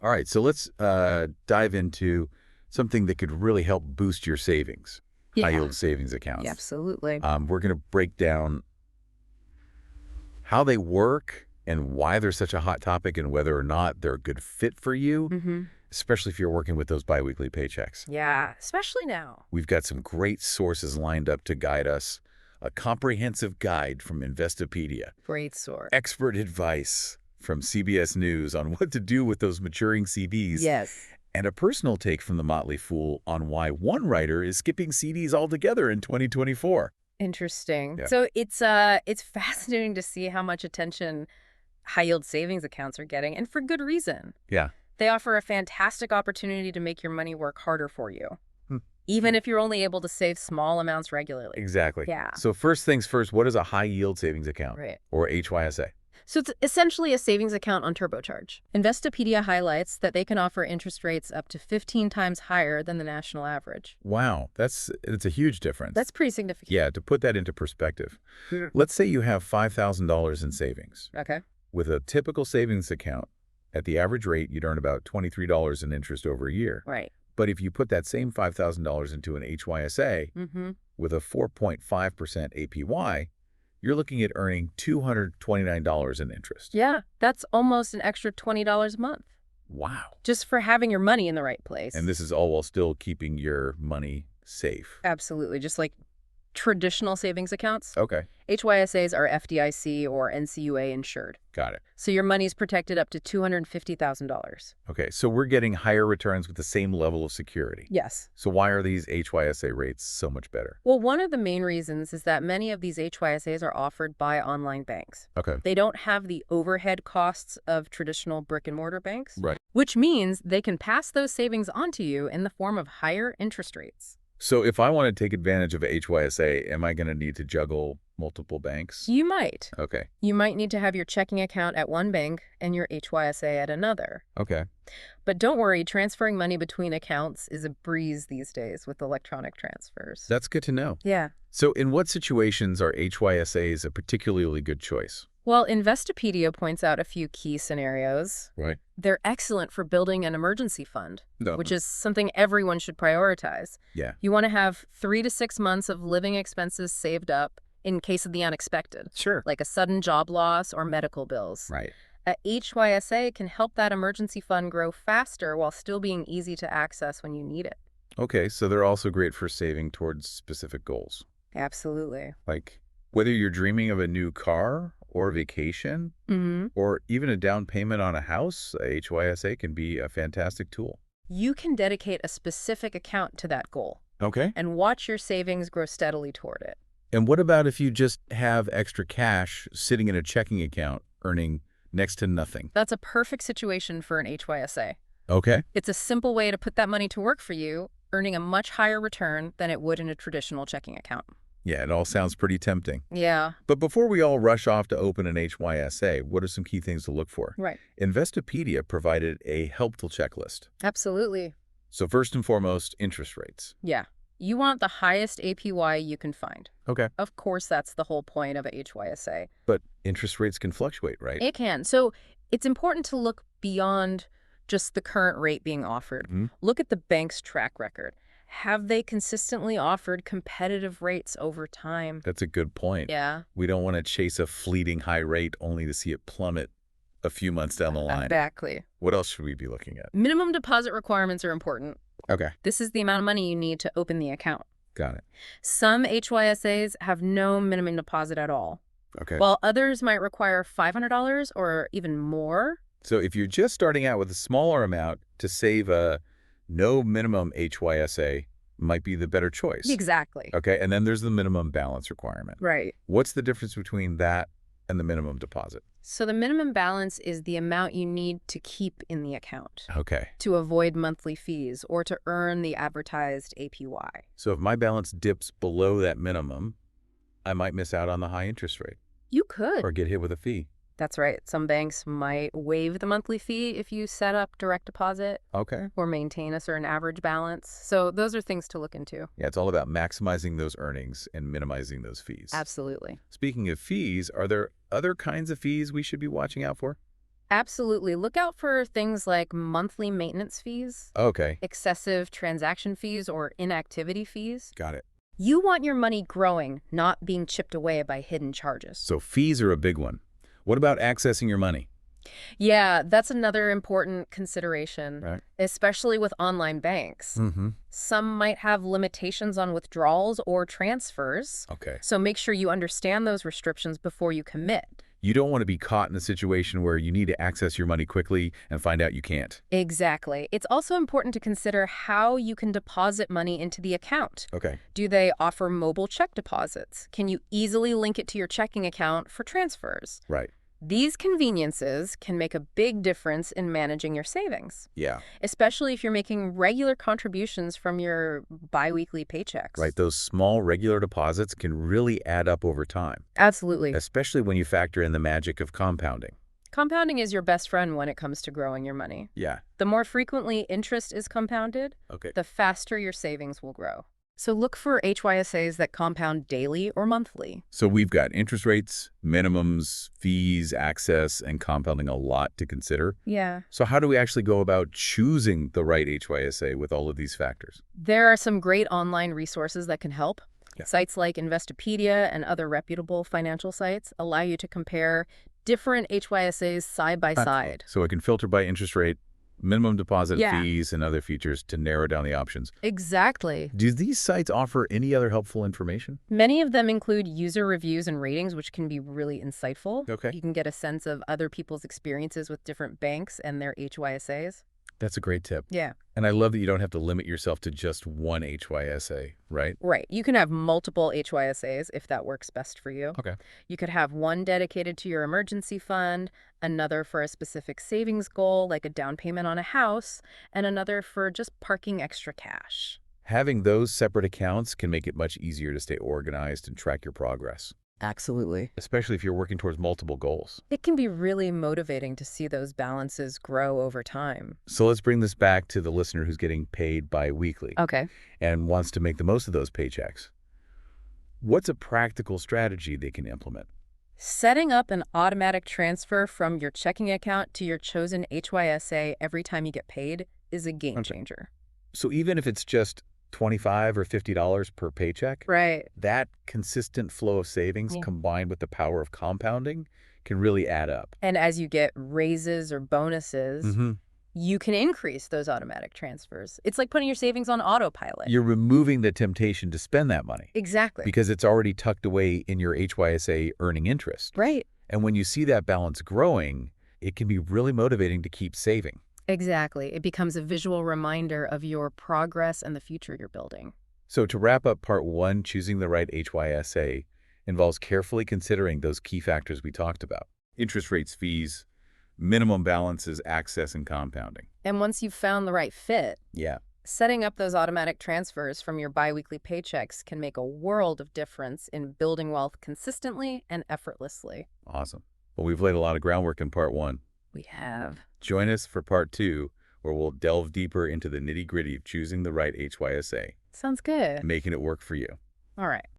All right, so let's dive into something that could really help boost your savings, Yeah, high-yield savings yeah, accounts. absolutely. We're going to break down how they work and why they're such a hot topic and whether or not they're a good fit for you, Mm-hmm. especially if you're working with those biweekly paychecks. Yeah, especially now. We've got some great sources lined up to guide us, a comprehensive guide from Investopedia, Great source. expert advice from CBS News on what to do with those maturing CDs, Yes. and a personal take from the Motley Fool on why one writer is skipping CDs altogether in 2024. Interesting. Yeah. So it's fascinating to see how much attention high yield savings accounts are getting, and for good reason. Yeah. They offer a fantastic opportunity to make your money work harder for you, Hmm. even if you're only able to save small amounts regularly. Exactly. Yeah. So first things first, what is a high-yield savings account, Right. or HYSA? So it's essentially a savings account on turbocharge. Investopedia highlights that they can offer interest rates up to 15 times higher than the national average. Wow, it's a huge difference. That's pretty significant. Yeah, to put that into perspective, let's say you have $5,000 in savings. Okay. With a typical savings account, at the average rate, you'd earn about $23 in interest over a year. Right. But if you put that same $5,000 into an HYSA Mm-hmm. with a 4.5% APY, you're looking at earning $229 in interest. Yeah, that's almost an extra $20 a month Wow. just for having your money in the right place. And this is all while still keeping your money safe. Absolutely. Just like traditional savings accounts. Okay, HYSAs are FDIC or NCUA insured. got it. So your money's protected up to $250,000. Okay, so we're getting higher returns with the same level of security. Yes. So why are these HYSA rates so much better? Well, one of the main reasons is that many of these HYSAs are offered by online banks. Okay. They don't have the overhead costs of traditional brick and mortar banks, Right. which means they can pass those savings on to you in the form of higher interest rates. So if I want to take advantage of HYSA, am I going to need to juggle multiple banks? You might. Okay. You might need to have your checking account at one bank and your HYSA at another. Okay. But don't worry, transferring money between accounts is a breeze these days with electronic transfers. That's good to know. Yeah. So in what situations are HYSAs a particularly good choice? Well, Investopedia points out a few key scenarios. Right. They're excellent for building an emergency fund, No. which is something everyone should prioritize. Yeah. You want to have 3 to 6 months of living expenses saved up in case of the unexpected, Sure. like a sudden job loss or medical bills. Right. A HYSA can help that emergency fund grow faster while still being easy to access when you need it. Okay, so they're also great for saving towards specific goals. Absolutely. Like whether you're dreaming of a new car or vacation Mm-hmm. or even a down payment on a house, a HYSA can be a fantastic tool. You can dedicate a specific account to that goal Okay. and watch your savings grow steadily toward it. And what about if you just have extra cash sitting in a checking account earning next to nothing? That's a perfect situation for an HYSA. Okay. It's a simple way to put that money to work for you, earning a much higher return than it would in a traditional checking account. Yeah, it all sounds pretty tempting. Yeah, But before we all rush off to open an HYSA, what are some key things to look for? right. Investopedia provided a helpful checklist. Absolutely. So first and foremost, interest rates. Yeah. You want the highest APY you can find. Okay. Of course, that's the whole point of a HYSA. But interest rates can fluctuate, right? It can. So it's important to look beyond just the current rate being offered. Mhm. Look at the bank's track record. Have they consistently offered competitive rates over time? That's a good point. Yeah, We don't want to chase a fleeting high rate only to see it plummet a few months down the line. exactly. What else should we be looking at? Minimum deposit requirements are important. Okay. This is the amount of money you need to open the account. Got it. Some HYSAs have no minimum deposit at all, Okay. while others might require $500 or even more. So if you're just starting out with a smaller amount, to save a no minimum HYSA might be the better choice. Exactly. Okay. And then there's the minimum balance requirement. Right. What's the difference between that and the minimum deposit? So the minimum balance is the amount you need to keep in the account Okay. to avoid monthly fees or to earn the advertised APY. So if my balance dips below that minimum, I might miss out on the high interest rate You could. or get hit with a fee. That's right. Some banks might waive the monthly fee if you set up direct deposit Okay. or maintain a certain average balance. So those are things to look into. Yeah, it's all about maximizing those earnings and minimizing those fees. Absolutely. Speaking of fees, are there other kinds of fees we should be watching out for? Absolutely. Look out for things like monthly maintenance fees, Okay, excessive transaction fees, or inactivity fees. got it. You want your money growing, not being chipped away by hidden charges. So fees are a big one. What about accessing your money? Yeah, that's another important consideration, Right. especially with online banks. Mm-hmm. Some might have limitations on withdrawals or transfers, Okay. so make sure you understand those restrictions before you commit. You don't want to be caught in a situation where you need to access your money quickly and find out you can't. Exactly. It's also important to consider how you can deposit money into the account. Okay. Do they offer mobile check deposits? Can you easily link it to your checking account for transfers? Right. These conveniences can make a big difference in managing your savings, Yeah. especially if you're making regular contributions from your biweekly paychecks. Right. Those small regular deposits can really add up over time, Absolutely. especially when you factor in the magic of compounding. Compounding is your best friend when it comes to growing your money. Yeah. The more frequently interest is compounded, Okay. the faster your savings will grow. So look for HYSAs that compound daily or monthly. So we've got interest rates, minimums, fees, access, and compounding, a lot to consider. Yeah. So how do we actually go about choosing the right HYSA with all of these factors? There are some great online resources that can help. Yeah. Sites like Investopedia and other reputable financial sites allow you to compare different HYSAs side by side. So I can filter by interest rate, minimum deposit Yeah. fees, and other features to narrow down the options. Exactly. Do these sites offer any other helpful information? Many of them include user reviews and ratings, which can be really insightful. Okay. You can get a sense of other people's experiences with different banks and their HYSAs. That's a great tip. Yeah. And I love that you don't have to limit yourself to just one HYSA, right? Right. You can have multiple HYSAs if that works best for you. Okay. You could have one dedicated to your emergency fund, another for a specific savings goal, like a down payment on a house, and another for just parking extra cash. Having those separate accounts can make it much easier to stay organized and track your progress, Absolutely. especially if you're working towards multiple goals. It can be really motivating to see those balances grow over time. So let's bring this back to the listener who's getting paid bi-weekly Okay. and wants to make the most of those paychecks. What's a practical strategy they can implement? Setting up an automatic transfer from your checking account to your chosen HYSA every time you get paid is a game changer. So even if it's just $25 or $50 per paycheck, Right. that consistent flow of savings Yeah. combined with the power of compounding can really add up. And as you get raises or bonuses, Mm-hmm. you can increase those automatic transfers. It's like putting your savings on autopilot. You're removing the temptation to spend that money Exactly. because it's already tucked away in your HYSA earning interest. Right. And when you see that balance growing, it can be really motivating to keep saving. Exactly. It becomes a visual reminder of your progress and the future you're building. So to wrap up part one, choosing the right HYSA involves carefully considering those key factors we talked about: interest rates, fees, minimum balances, access, and compounding. And once you've found the right fit, Yeah. setting up those automatic transfers from your biweekly paychecks can make a world of difference in building wealth consistently and effortlessly. Awesome. Well, we've laid a lot of groundwork in part one. We have. Join us for part two, where we'll delve deeper into the nitty-gritty of choosing the right HYSA, Sounds good. making it work for you. All right.